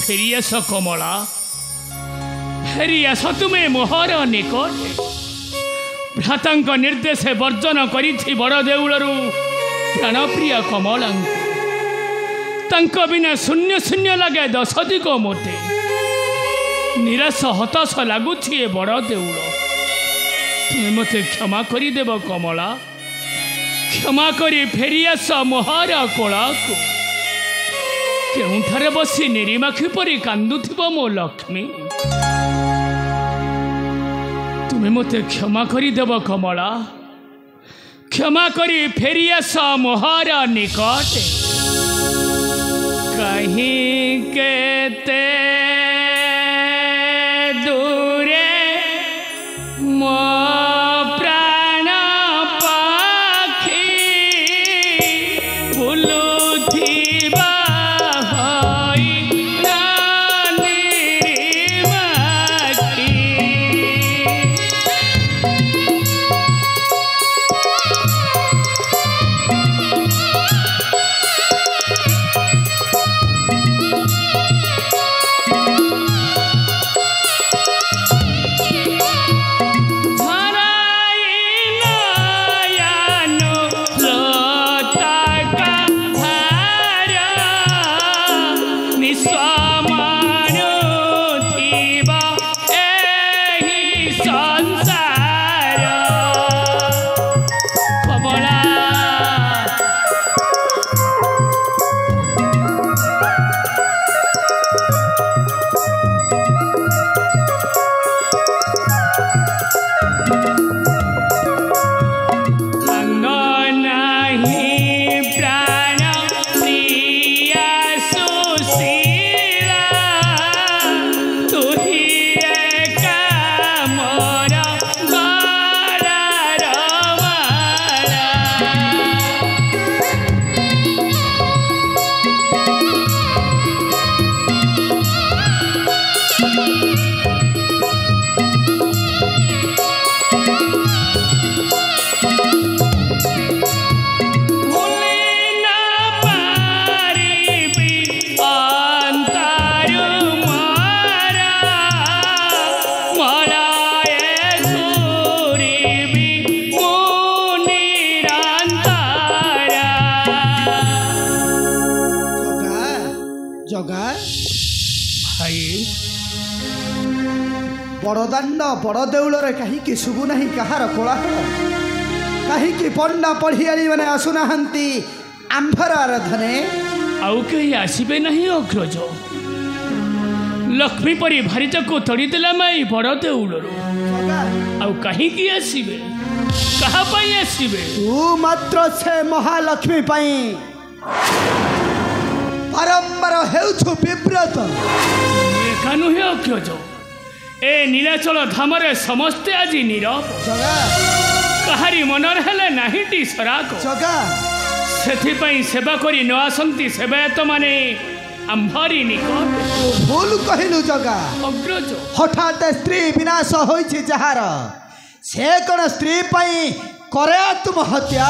फेरी आस कमला फेरी आस तुमे मोहर निकट भ्राता निर्देश वर्जन करी बड़ देउलरू प्राणप्रिय कमला बिना शून्य शून्य लगे दश दिग मोटे निराश हताश लगुच ए बड़ देउल तुम्हें मत क्षमा करदेव कमला क्षमा करी फेरी आस मोहर कोला को केउठारे बसी निरीमाखी परी कांदुथिब मो लक्ष्मी तुम्हें मत क्षमा करदेव कमला क्षमा करी फेरी आस मोहर निकट कहीं केते दूरे मो प्राण पाखी बुलुथिबा बड़दाण्ड बड़ देउल कहीं शुभुना कहार कोलाहल कहीं पंडा पढ़ियारी मैंने आसुना आंभर आराधने आउ कहीं आसबे नहीं अग्रज लक्ष्मी परी भारीचा को तड़ीदेला माई बड़ देउल आउ कहीं आसबे कहा आसबे तू मात्र से महालक्ष्मी बारंबार हेउछु विव्रत एका नुहे अग्रज ए नीलाचल धामरे समस्ते आज नीरव कहारी मनर हेले नाहीटी सराक सेथिपई सेवा करी न आसंती सेवायत माने आंभारी निकट भूल कहिलु जगा अग्रज हठात स्त्री विनाश होइछि जहार से कोन स्त्री पई करे आत्महत्या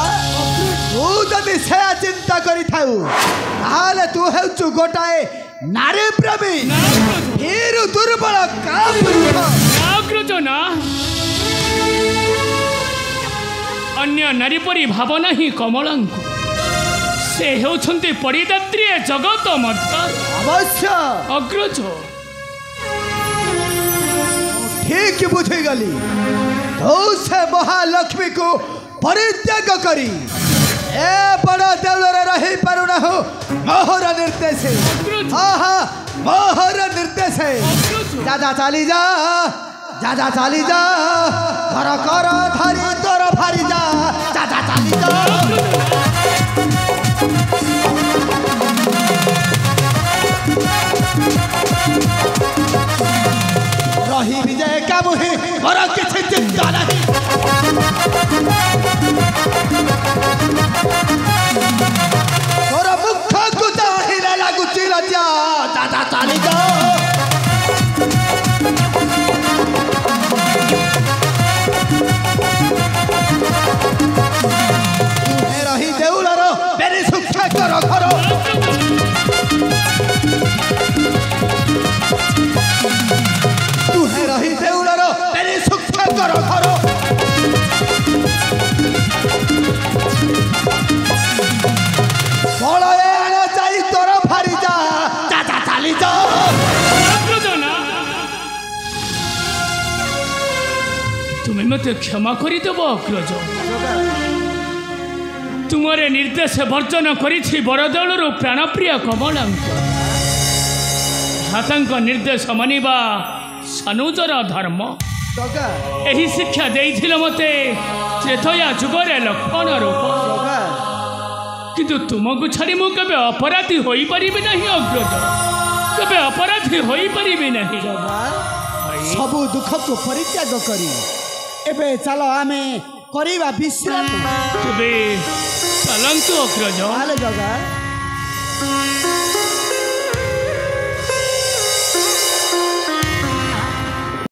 तू जदि से चिंता करि थाउ ताले तू हेउछु गोटाए नारी प्रेमी हिरु दुर्बल अग्रज ना अन्य नारी परी भावना ही कमला से होउछंती परिदात्री जगत मध्य अवश्य अग्रज ठीक बुझी गली तो से महालक्ष्मी को परित्याग करी ए बड़ा देवल रही पारुना हो मोहर निर्देश हाँ हाँ मोहर निर्देश दादा चाली जा दादा चाली जा घर कर धरी तोर भारी जा दादा चाली जा रही विजय का मुहे और किसी चिंता नहीं तोर मुख गुदा हिला लागु चिरजा दादा चाली जा रही देउलर बेरी सुखा कर घर मते क्षमा करदेव अग्रज तुमरे निर्देश वर्जन करी बड़देउलर प्राणप्रिय कमलांक हाथांक निर्देश मानिबा सानुजर धर्म यही शिक्षा देइथिल मते त्रेतया जुगरे लक्ष्मण रूप किंतु तुमको छाड़ी मु केबे अपराधी होई परिबे नहीं अग्रज केबे अपराधी होई परिबे नहीं सबु दुख को परित्याग करी एबे चलो आमे करिबा विश्राम केबे चलंतु अग्रज आले जगा